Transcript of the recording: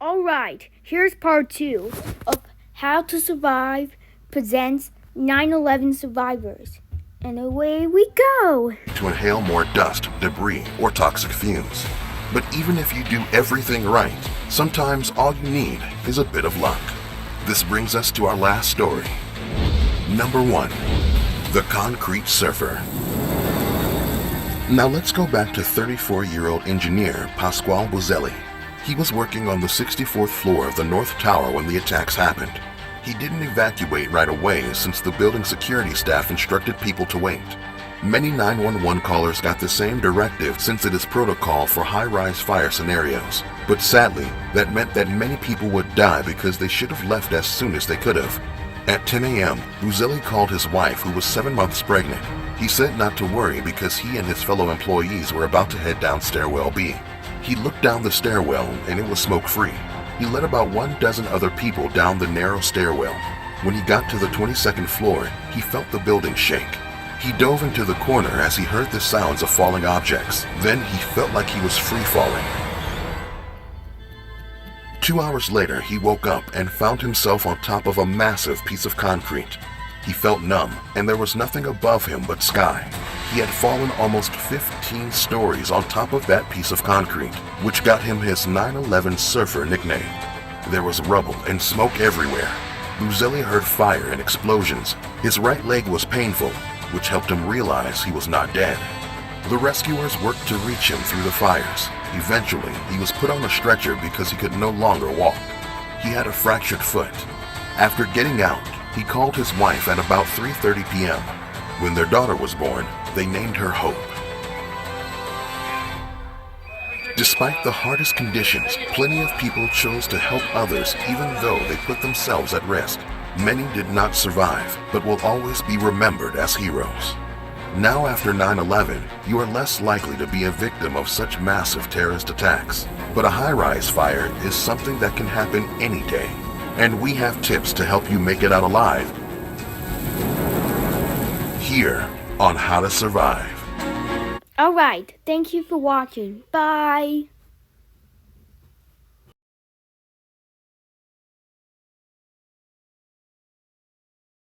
Alright, here's part 2 of How to Survive presents 9/11 survivors. And away we go! To inhale more dust, debris, or toxic fumes. But even if you do everything right, sometimes all you need is a bit of luck. This brings us to our last story. Number 1. The Concrete Surfer. Now let's go back to 34-year-old engineer Pasquale Buzzelli. He was working on the 64th floor of the North Tower when the attacks happened. He didn't evacuate right away since the building security staff instructed people to wait. Many 911 callers got the same directive since it is protocol for high-rise fire scenarios. But sadly, that meant that many people would die because they should have left as soon as they could have. At 10 a.m., Buzzelli called his wife, who was 7 months pregnant. He said not to worry because he and his fellow employees were about to head down stairwell B. He looked down the stairwell and it was smoke-free. He led about 12 other people down the narrow stairwell. When he got to the 22nd floor, he felt the building shake. He dove into the corner as he heard the sounds of falling objects. Then he felt like he was free-falling. 2 hours later, he woke up and found himself on top of a massive piece of concrete. He felt numb, and there was nothing above him but sky. He had fallen almost 15 stories on top of that piece of concrete, which got him his 9/11 surfer nickname. There was rubble and smoke everywhere. Buzzelli heard fire and explosions. His right leg was painful, which helped him realize he was not dead. The rescuers worked to reach him through the fires. Eventually, he was put on a stretcher because he could no longer walk. He had a fractured foot. After getting out, he called his wife at about 3:30 p.m. When their daughter was born, they named her Hope. Despite the hardest conditions, plenty of people chose to help others even though they put themselves at risk. Many did not survive, but will always be remembered as heroes. Now after 9/11, you are less likely to be a victim of such massive terrorist attacks. But a high-rise fire is something that can happen any day. And we have tips to help you make it out alive here on How to Survive. Alright, thank you for watching. Bye!